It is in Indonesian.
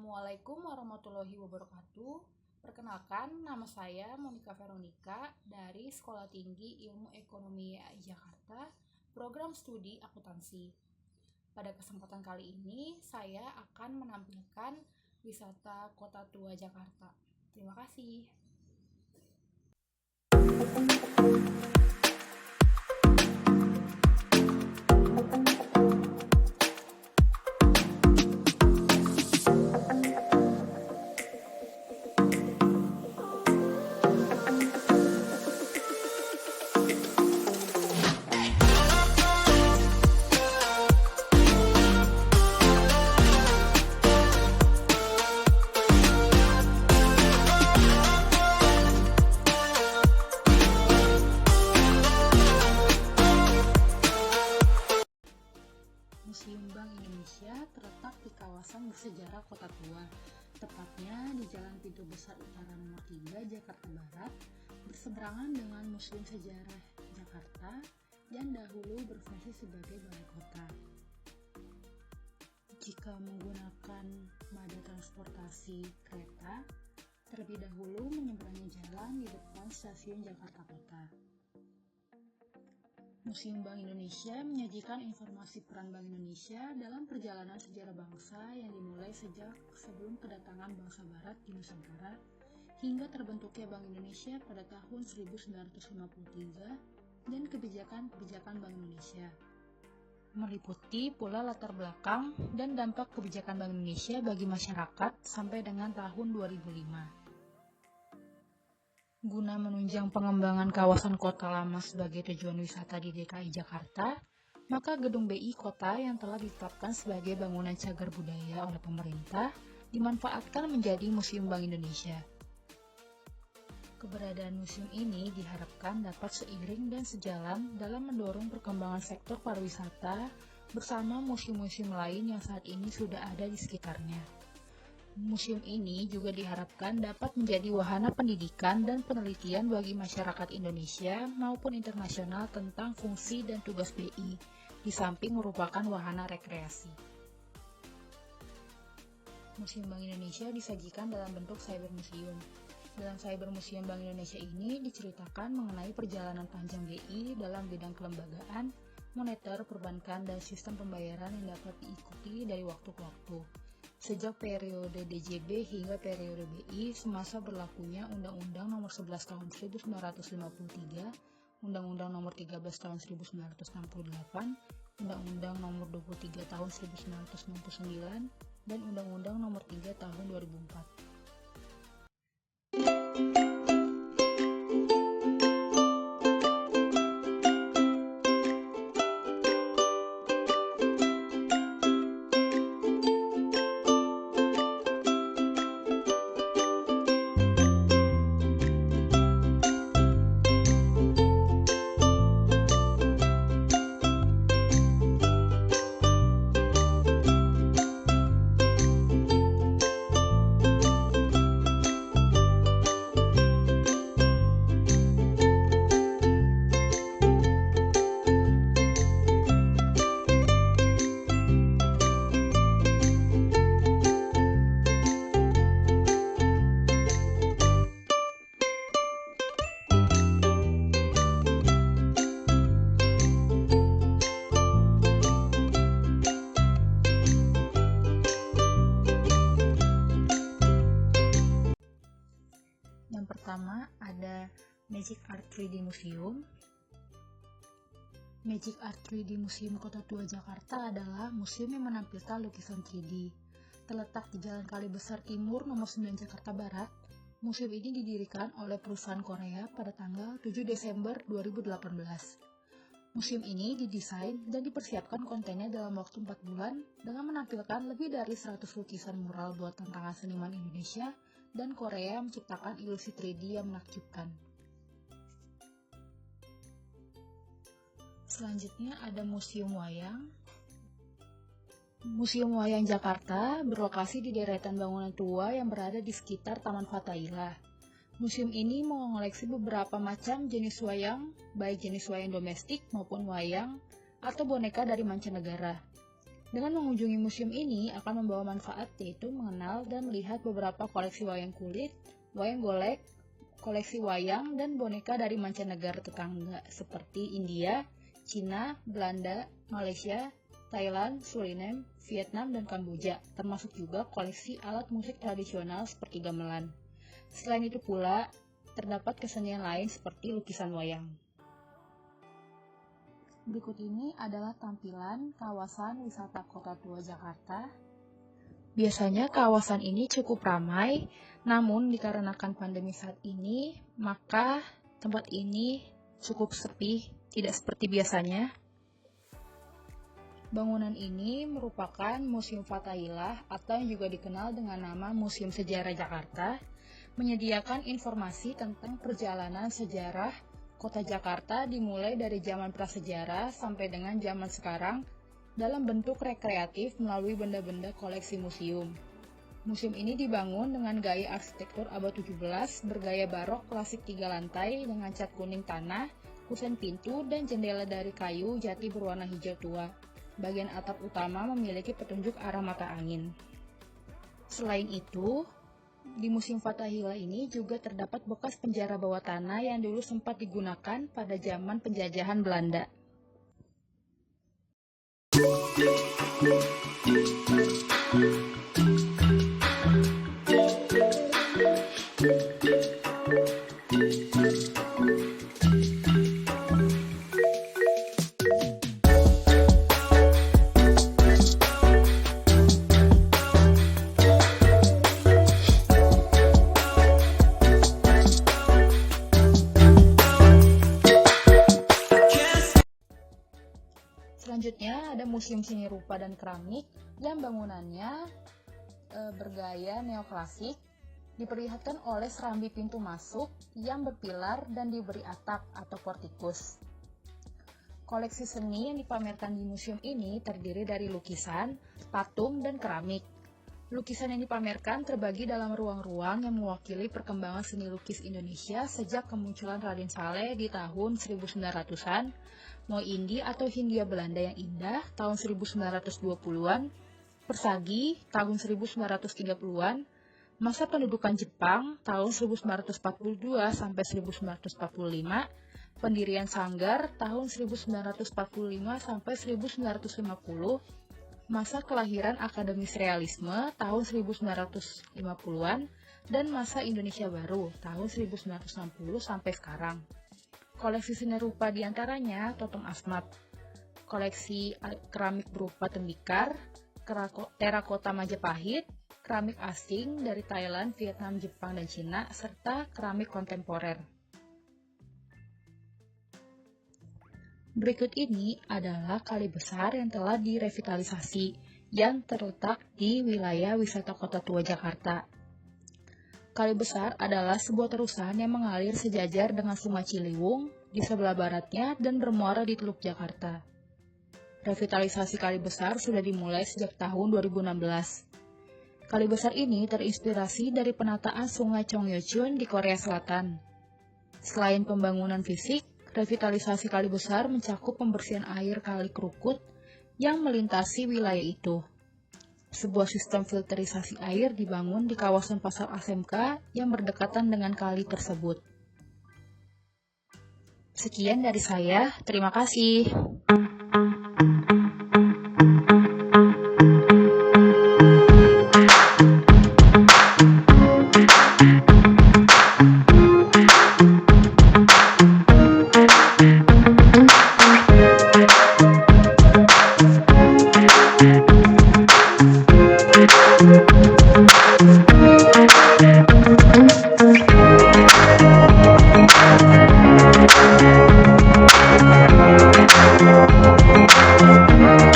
Assalamualaikum warahmatullahi wabarakatuh. Perkenalkan, nama saya Monica Veronica dari Sekolah Tinggi Ilmu Ekonomi Jakarta, Program Studi Akuntansi. Pada kesempatan kali ini, saya akan menampilkan wisata Kota Tua Jakarta. Terima kasih. Museum Bank Indonesia terletak di kawasan bersejarah Kota Tua, tepatnya di Jalan Pintu Besar Utara Nomor 3, Jakarta Barat, berseberangan dengan Museum Sejarah Jakarta yang dahulu berfungsi sebagai balai kota. Jika menggunakan moda transportasi kereta, terlebih dahulu menyeberangi jalan di depan stasiun Jakarta Kota. Museum Bank Indonesia menyajikan informasi peran Bank Indonesia dalam perjalanan sejarah bangsa yang dimulai sejak sebelum kedatangan bangsa Barat di Nusantara hingga terbentuknya Bank Indonesia pada tahun 1953 dan kebijakan-kebijakan Bank Indonesia. Meliputi pula latar belakang dan dampak kebijakan Bank Indonesia bagi masyarakat sampai dengan tahun 2005. Guna menunjang pengembangan kawasan kota lama sebagai tujuan wisata di DKI Jakarta, maka Gedung BI Kota yang telah ditetapkan sebagai bangunan cagar budaya oleh pemerintah dimanfaatkan menjadi Museum Bank Indonesia. Keberadaan museum ini diharapkan dapat seiring dan sejalan dalam mendorong perkembangan sektor pariwisata bersama museum-museum lain yang saat ini sudah ada di sekitarnya. Museum ini juga diharapkan dapat menjadi wahana pendidikan dan penelitian bagi masyarakat Indonesia maupun internasional tentang fungsi dan tugas BI, di samping merupakan wahana rekreasi. Museum Bank Indonesia disajikan dalam bentuk cyber museum. Dalam cyber museum Bank Indonesia ini diceritakan mengenai perjalanan panjang BI dalam bidang kelembagaan, moneter, perbankan, dan sistem pembayaran yang dapat diikuti dari waktu ke waktu. Sejak periode DJB hingga periode BI semasa berlakunya Undang-Undang Nomor 11 Tahun 1953, Undang-Undang Nomor 13 Tahun 1968, Undang-Undang Nomor 23 Tahun 1999, dan Undang-Undang Nomor 3 Tahun 2004. Yang pertama ada Magic Art 3D Museum. Magic Art 3D Museum Kota Tua Jakarta adalah museum yang menampilkan lukisan 3D. Terletak di Jalan Kali Besar Timur nomor 9 Jakarta Barat, museum ini didirikan oleh perusahaan Korea pada tanggal 7 Desember 2018. Museum ini didesain dan dipersiapkan kontennya dalam waktu 4 bulan dengan menampilkan lebih dari 100 lukisan mural buatan tangan seniman Indonesia dan Korea menciptakan ilusi 3D yang menakjubkan. Selanjutnya ada Museum Wayang. Museum Wayang Jakarta berlokasi di deretan bangunan tua yang berada di sekitar Taman Fathaillah. Museum ini mengoleksi beberapa macam jenis wayang, baik jenis wayang domestik maupun wayang atau boneka dari mancanegara. Dengan mengunjungi museum ini akan membawa manfaat, yaitu mengenal dan melihat beberapa koleksi wayang kulit, wayang golek, koleksi wayang, dan boneka dari mancanegara tetangga seperti India, Cina, Belanda, Malaysia, Thailand, Suriname, Vietnam, dan Kamboja, termasuk juga koleksi alat musik tradisional seperti gamelan. Selain itu pula, terdapat kesenian lain seperti lukisan wayang. Berikut ini adalah tampilan kawasan wisata Kota Tua Jakarta. Biasanya kawasan ini cukup ramai, namun dikarenakan pandemi saat ini, maka tempat ini cukup sepi, tidak seperti biasanya. Bangunan ini merupakan Museum Fathahillah atau yang juga dikenal dengan nama Museum Sejarah Jakarta, menyediakan informasi tentang perjalanan sejarah Kota Jakarta dimulai dari zaman prasejarah sampai dengan zaman sekarang dalam bentuk rekreatif melalui benda-benda koleksi museum. Museum ini dibangun dengan gaya arsitektur abad 17 bergaya barok klasik 3 lantai dengan cat kuning tanah, kusen pintu, dan jendela dari kayu jati berwarna hijau tua. Bagian atap utama memiliki petunjuk arah mata angin. Selain itu, di Museum Fathahillah ini juga terdapat bekas penjara bawah tanah yang dulu sempat digunakan pada zaman penjajahan Belanda. Selanjutnya ada Museum Seni Rupa dan Keramik yang bangunannya bergaya neoklasik, diperlihatkan oleh serambi pintu masuk yang berpilar dan diberi atap atau portikus. Koleksi seni yang dipamerkan di museum ini terdiri dari lukisan, patung, dan keramik. Lukisan yang dipamerkan terbagi dalam ruang-ruang yang mewakili perkembangan seni lukis Indonesia sejak kemunculan Raden Saleh di tahun 1900-an, Moi Indi atau Hindia Belanda yang Indah tahun 1920-an, Persagi tahun 1930-an, masa pendudukan Jepang tahun 1942 sampai 1945, pendirian Sanggar tahun 1945 sampai 1950, masa kelahiran Akademis Realisme tahun 1950-an, dan masa Indonesia Baru tahun 1960 sampai sekarang. Koleksi seni rupa diantaranya Totong Asmat, koleksi keramik berupa tembikar, terakota Majapahit, keramik asing dari Thailand, Vietnam, Jepang, dan Cina, serta keramik kontemporer. Berikut ini adalah kali besar yang telah direvitalisasi yang terletak di wilayah wisata Kota Tua Jakarta. Kali Besar adalah sebuah terusan yang mengalir sejajar dengan Sungai Ciliwung di sebelah baratnya dan bermuara di Teluk Jakarta. Revitalisasi Kali Besar sudah dimulai sejak tahun 2016. Kali Besar ini terinspirasi dari penataan Sungai Cheonggyecheon di Korea Selatan. Selain pembangunan fisik, revitalisasi Kali Besar mencakup pembersihan air Kali Krukut yang melintasi wilayah itu. Sebuah sistem filterisasi air dibangun di kawasan Pasar ASMK yang berdekatan dengan kali tersebut. Sekian dari saya, terima kasih.